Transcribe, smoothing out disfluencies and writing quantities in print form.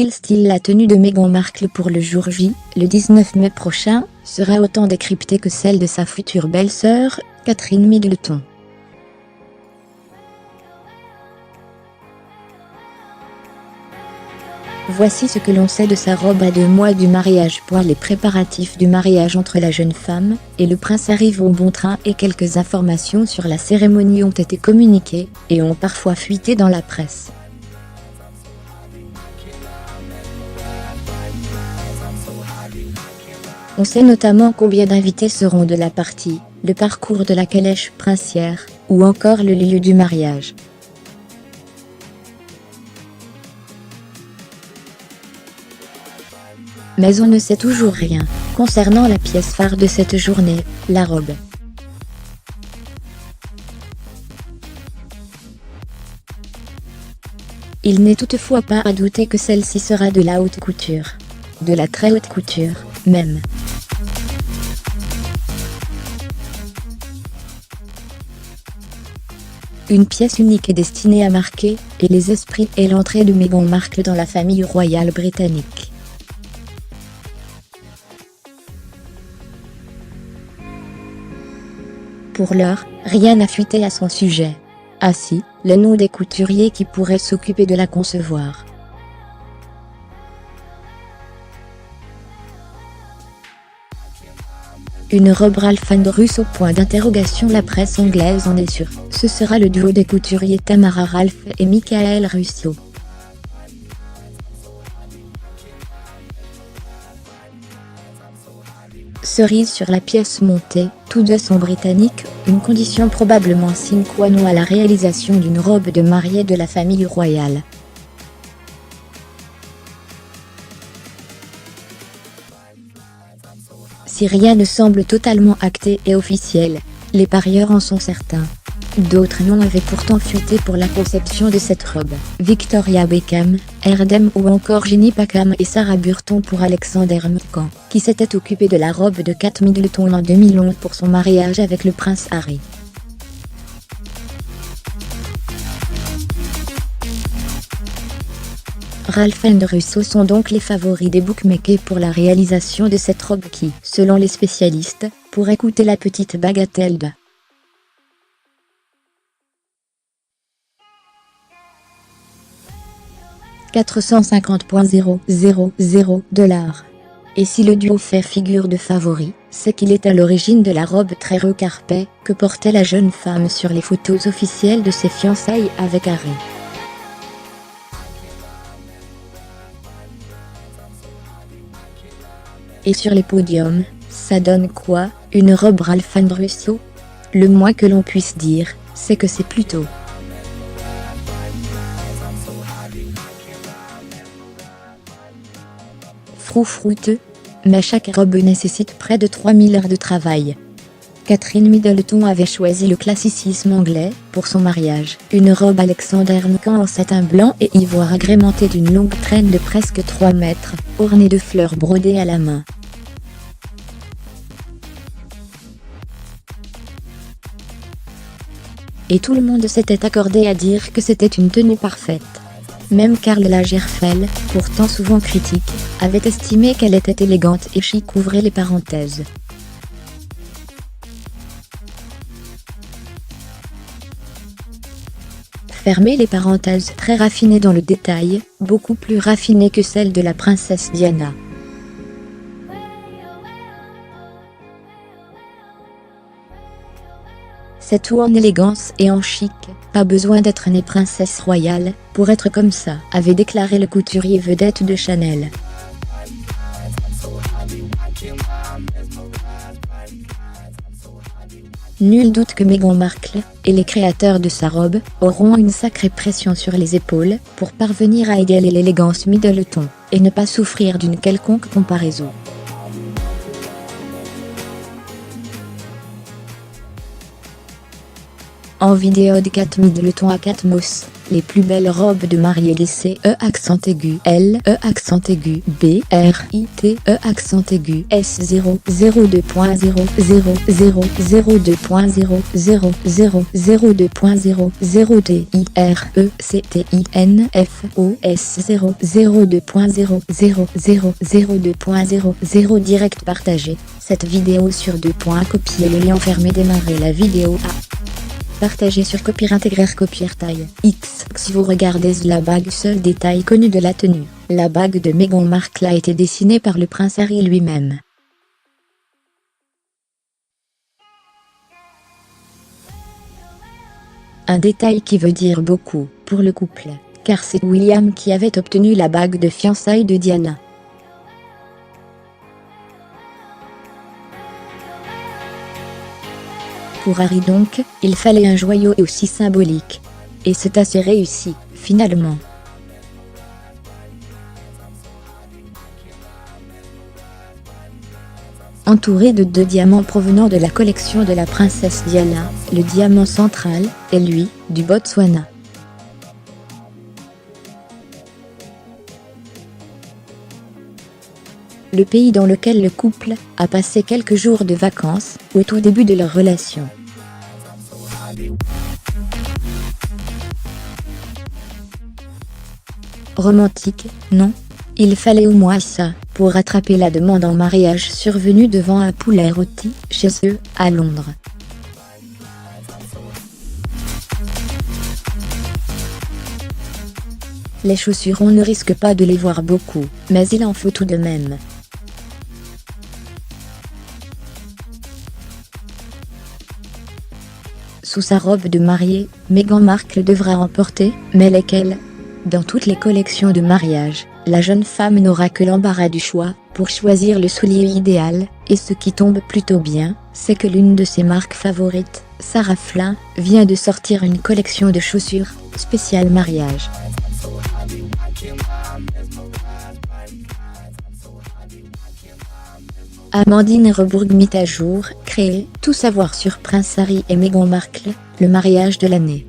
Style la tenue de Meghan Markle pour le jour J, le 19 mai prochain, sera autant décryptée que celle de sa future belle-sœur, Catherine Middleton. Voici ce que l'on sait de sa robe à 2 mois du mariage. Les préparatifs du mariage entre la jeune femme et le prince arrivent au bon train et quelques informations sur la cérémonie ont été communiquées et ont parfois fuité dans la presse. On sait notamment combien d'invités seront de la partie, le parcours de la calèche princière, ou encore le lieu du mariage. Mais on ne sait toujours rien concernant la pièce phare de cette journée, la robe. Il n'est toutefois pas à douter que celle-ci sera de la haute couture. De la très haute couture, même. Une pièce unique est destinée à marquer les esprits et l'entrée de Meghan Markle dans la famille royale britannique. Pour l'heure, rien n'a fuité à son sujet. Ah si, le nom des couturiers qui pourraient s'occuper de la concevoir. Une robe Ralph & Russo ? La presse anglaise en est sûre. Ce sera le duo des couturiers Tamara Ralph et Michael Russo. Cerise sur la pièce montée, tous deux sont britanniques, une condition probablement sine qua non à la réalisation d'une robe de mariée de la famille royale. Si rien ne semble totalement acté et officiel, les parieurs en sont certains. D'autres noms avaient pourtant fuité pour la conception de cette robe. Victoria Beckham, Erdem ou encore Ginny Packham et Sarah Burton pour Alexander McCann, qui s'était occupé de la robe de Kate Middleton en 2011 pour son mariage avec le prince Harry. Ralph & Russo sont donc les favoris des bookmakers pour la réalisation de cette robe qui, selon les spécialistes, pourrait coûter la petite bagatelle de 450,000 $. Et si le duo fait figure de favori, c'est qu'il est à l'origine de la robe très recarpée que portait la jeune femme sur les photos officielles de ses fiançailles avec Harry. Et sur les podiums, ça donne quoi, une robe Ralph & Russo? Le moins que l'on puisse dire, c'est que c'est plutôt froufrouteux, mais chaque robe nécessite près de 3000 heures de travail. Catherine Middleton avait choisi le classicisme anglais pour son mariage, une robe Alexander McCann en satin blanc et ivoire agrémentée d'une longue traîne de presque 3 mètres, ornée de fleurs brodées à la main. Et tout le monde s'était accordé à dire que c'était une tenue parfaite. Même Karl Lagerfeld, pourtant souvent critique, avait estimé qu'elle était élégante et chic. Ouvrez les parenthèses. Fermez les parenthèses. Très raffinée dans le détail, beaucoup plus raffinée que celle de la princesse Diana. C'est tout en élégance et en chic, pas besoin d'être née princesse royale, pour être comme ça, avait déclaré le couturier vedette de Chanel. Nul doute que Meghan Markle, et les créateurs de sa robe, auront une sacrée pression sur les épaules, pour parvenir à égaler l'élégance Middleton, et ne pas souffrir d'une quelconque comparaison. En vidéo de Kate Middleton à Kate Moss. Les plus belles robes de mariée lycée E accent aigu L E accent aigu B R I T E accent aigu S 0 0 2.0 0 0 0 2.0 0 0 0 2.0 0 D I R E C T I N F O S 0 0 2.0 0 0 0 2.0 0 direct partagé cette vidéo sur 2. Copier le lien fermé, démarrer la vidéo à partager sur copier, intégrer, copier taille X. Si vous regardez la bague, seul détail connu de la tenue, la bague de Meghan Markle a été dessinée par le prince Harry lui-même. Un détail qui veut dire beaucoup pour le couple, car c'est William qui avait obtenu la bague de fiançailles de Diana. Pour Harry donc, il fallait un joyau aussi symbolique. Et c'est assez réussi, finalement. Entouré de 2 diamants provenant de la collection de la princesse Diana, le diamant central est lui, du Botswana. Le pays dans lequel le couple a passé quelques jours de vacances au tout début de leur relation. Romantique, non? Il fallait au moins ça pour rattraper la demande en mariage survenue devant un poulet rôti chez eux, à Londres. Les chaussures, on ne risque pas de les voir beaucoup, mais il en faut tout de même. Sous sa robe de mariée, Meghan Markle devra emporter, mais lesquelles? Dans toutes les collections de mariage, la jeune femme n'aura que l'embarras du choix pour choisir le soulier idéal, et ce qui tombe plutôt bien, c'est que l'une de ses marques favorites, Sarah Flynn, vient de sortir une collection de chaussures spéciale mariage. Amandine Rebourg mit à jour, créé, tout savoir sur Prince Harry et Meghan Markle, le mariage de l'année.